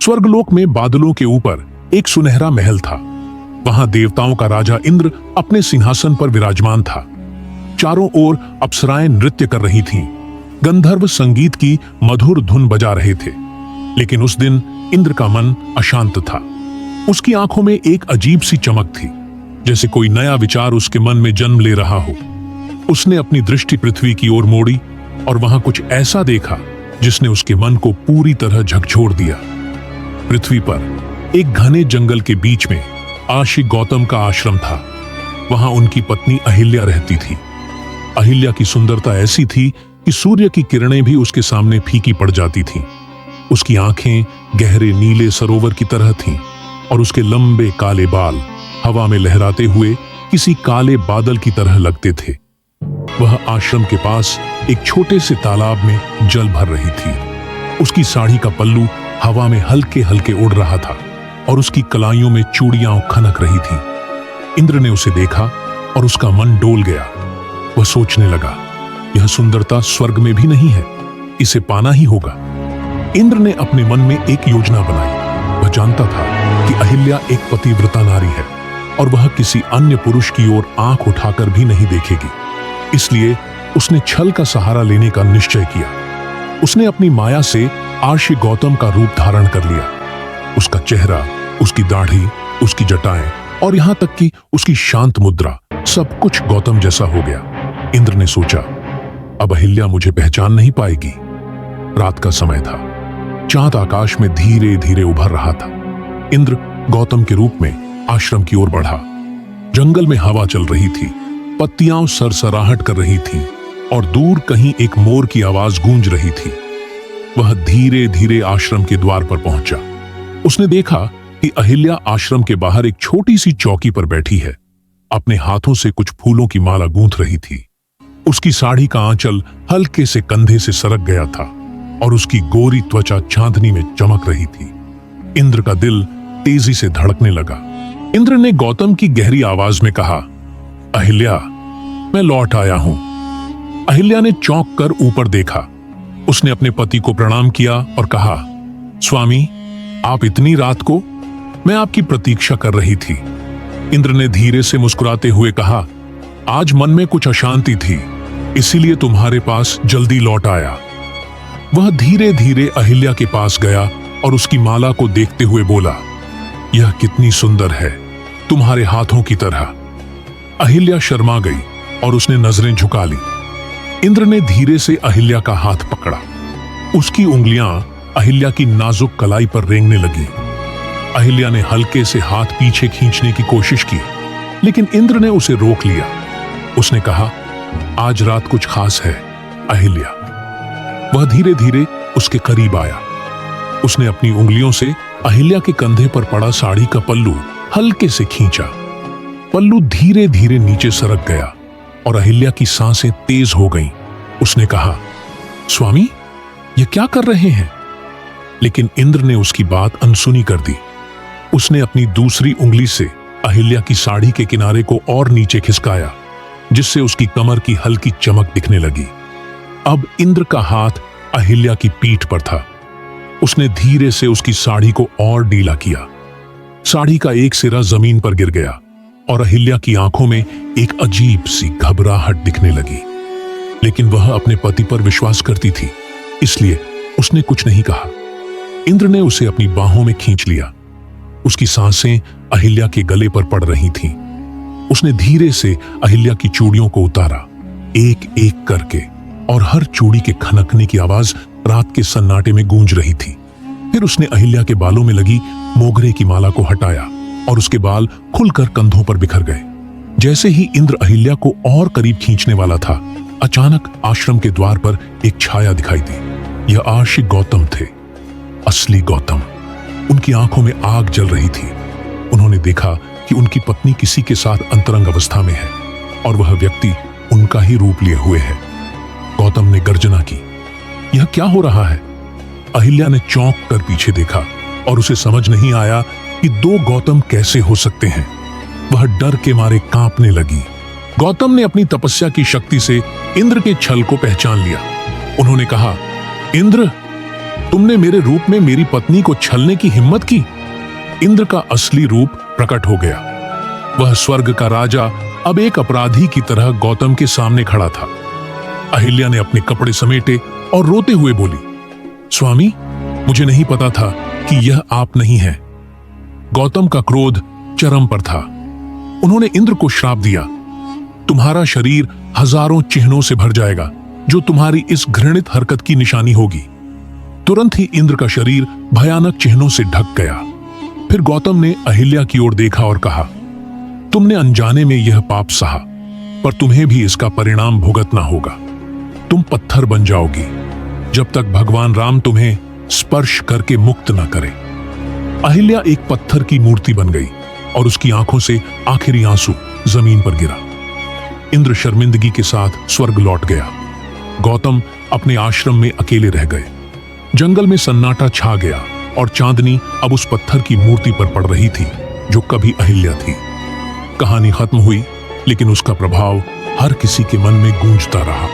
स्वर्गलोक में बादलों के ऊपर एक सुनहरा महल था। वहां देवताओं का राजा इंद्र अपने सिंहासन पर विराजमान था। चारों ओर अप्सराएं नृत्य कर रही थीं। गंधर्व संगीत की मधुर धुन बजा रहे थे। लेकिन उस दिन इंद्र का मन अशांत था। उसकी आंखों में एक अजीब सी चमक थी, जैसे कोई नया विचार उसके मन में जन्म ले रहा हो। उसने अपनी दृष्टि पृथ्वी की ओर मोड़ी और वहां कुछ ऐसा देखा जिसने उसके मन को पूरी तरह झकझोर दिया। पृथ्वी पर एक घने जंगल के बीच में आशी गौतम का आश्रम था। वहां उनकी पत्नी अहिल्या रहती थी। अहिल्या की सुंदरता ऐसी थी कि सूर्य की किरणें भी उसके सामने फीकी पड़ जाती थीं। उसकी आंखें गहरे नीले सरोवर की तरह थीं और उसके लंबे काले बाल हवा में लहराते हुए किसी काले बादल की तरह लगते थे। वह आश्रम के पास एक छोटे से तालाब में जल भर रही थी। उसकी साड़ी का पल्लू हवा में हल्के हल्के उड़ रहा था और उसकी कलाइयों में चूड़ियां खनक रही थीं। इंद्र ने उसे देखा और उसका मन डोल गया। वह सोचने लगा, यह सुंदरता स्वर्ग में भी नहीं है, इसे पाना ही होगा। इंद्र ने अपने मन में एक योजना बनाई। वह जानता था कि अहिल्या एक पतिव्रता नारी है और वह किसी अन्य पुरुष की ओर आंख उठाकर भी नहीं देखेगी। इसलिए उसने छल का सहारा लेने का निश्चय किया। उसने अपनी माया से आशी गौतम का रूप धारण कर लिया। उसका चेहरा, उसकी दाढ़ी, उसकी जटाएं और यहां तक कि उसकी शांत मुद्रा, सब कुछ गौतम जैसा हो गया। इंद्र ने सोचा, अब अहिल्या मुझे पहचान नहीं पाएगी। रात का समय था। चांद आकाश में धीरे धीरे उभर रहा था। इंद्र गौतम के रूप में आश्रम की ओर बढ़ा। जंगल में हवा चल रही थी, पत्तियां सरसराहट कर रही थीं और दूर कहीं एक मोर की आवाज गूंज रही थी। वह धीरे धीरे आश्रम के द्वार पर पहुंचा। उसने देखा कि अहिल्या आश्रम के बाहर एक छोटी सी चौकी पर बैठी है। अपने हाथों से कुछ फूलों की माला गूंथ रही थी। उसकी साड़ी का आंचल हल्के से कंधे से सरक गया था और उसकी गोरी त्वचा चांदनी में चमक रही थी। इंद्र का दिल तेजी से धड़कने लगा। इंद्र ने गौतम की गहरी आवाज में कहा, अहिल्या, मैं लौट आया हूं। अहिल्या ने चौंक कर ऊपर देखा। उसने अपने पति को प्रणाम किया और कहा, स्वामी, आप इतनी रात को? मैं आपकी प्रतीक्षा कर रही थी। इंद्र ने धीरे से मुस्कुराते हुए कहा, आज मन में कुछ अशांति थी, इसीलिए तुम्हारे पास जल्दी लौट आया। वह धीरे धीरे अहिल्या के पास गया और उसकी माला को देखते हुए बोला, यह कितनी सुंदर है, तुम्हारे हाथों की तरह। अहिल्या शर्मा गई और उसने नजरें झुका ली। इंद्र ने धीरे से अहिल्या का हाथ पकड़ा। उसकी उंगलियां अहिल्या की नाजुक कलाई पर रेंगने लगी। अहिल्या ने हल्के से हाथ पीछे खींचने की कोशिश की, लेकिन इंद्र ने उसे रोक लिया। उसने कहा, आज रात कुछ खास है अहिल्या। वह धीरे धीरे उसके करीब आया। उसने अपनी उंगलियों से अहिल्या के कंधे पर पड़ा साड़ी का पल्लू हल्के से खींचा। पल्लू धीरे धीरे नीचे सरक गया और अहिल्या की सांसें तेज हो गईं। उसने कहा, स्वामी, ये क्या कर रहे हैं? लेकिन इंद्र ने उसकी बात अनसुनी कर दी। उसने अपनी दूसरी उंगली से अहिल्या की साड़ी के किनारे को और नीचे खिसकाया, जिससे उसकी कमर की हल्की चमक दिखने लगी। अब इंद्र का हाथ अहिल्या की पीठ पर था। उसने धीरे से उसकी साड़ी को और ढीला किया। साड़ी का एक सिरा जमीन पर गिर गया और अहिल्या की आंखों में एक अजीब सी घबराहट दिखने लगी। लेकिन वह अपने पति पर विश्वास करती थी, इसलिए उसने कुछ नहीं कहा। इंद्र ने उसे अपनी बाहों में खींच लिया। उसकी सांसें अहिल्या के गले पर पड़ रही थीं। उसने धीरे से अहिल्या की चूड़ियों को उतारा, एक एक करके, और हर चूड़ी के खनकने की आवाज रात के सन्नाटे में गूंज रही थी। फिर उसने अहिल्या के बालों में लगी मोगरे की माला को हटाया और उसके बाल खुलकर कंधों पर बिखर गए। जैसे ही इंद्र अहिल्या को और करीब खींचने वाला था, अचानक आश्रम के द्वार पर एक छाया दिखाई दी। यह आशी गौतम थे, असली गौतम। उनकी आंखों में आग जल रही थी। उन्होंने देखा कि उनकी पत्नी किसी के साथ अंतरंग अवस्था में है और वह व्यक्ति उनका ही रूप लिए हुए है। गौतम ने गर्जना की, यह क्या हो रहा है? अहिल्या ने चौंक कर पीछे देखा और उसे समझ नहीं आया कि दो गौतम कैसे हो सकते हैं। वह डर के मारे कांपने लगी। गौतम ने अपनी तपस्या की शक्ति से इंद्र के छल को पहचान लिया। उन्होंने कहा, इंद्र, तुमने मेरे रूप में मेरी पत्नी को छलने की हिम्मत की। इंद्र का असली रूप प्रकट हो गया। वह स्वर्ग का राजा अब एक अपराधी की तरह गौतम के सामने खड़ा था। अहिल्या ने अपने कपड़े समेटे और रोते हुए बोली, स्वामी, मुझे नहीं पता था कि यह आप नहीं हैं। गौतम का क्रोध चरम पर था। उन्होंने इंद्र को श्राप दिया, तुम्हारा शरीर हजारों चिन्हों से भर जाएगा जो तुम्हारी इस घृणित हरकत की निशानी होगी। तुरंत ही इंद्र का शरीर भयानक चिन्हों से ढक गया। फिर गौतम ने अहिल्या की ओर देखा और कहा, तुमने अनजाने में यह पाप सहा, पर तुम्हें भी इसका परिणाम भुगतना होगा। तुम पत्थर बन जाओगी जब तक भगवान राम तुम्हें स्पर्श करके मुक्त न करे। अहिल्या एक पत्थर की मूर्ति बन गई और उसकी आंखों से आखिरी आंसू जमीन पर गिरा। इंद्र शर्मिंदगी के साथ स्वर्ग लौट गया। गौतम अपने आश्रम में अकेले रह गए। जंगल में सन्नाटा छा गया और चांदनी अब उस पत्थर की मूर्ति पर पड़ रही थी जो कभी अहिल्या थी। कहानी खत्म हुई, लेकिन उसका प्रभाव हर किसी के मन में गूंजता रहा।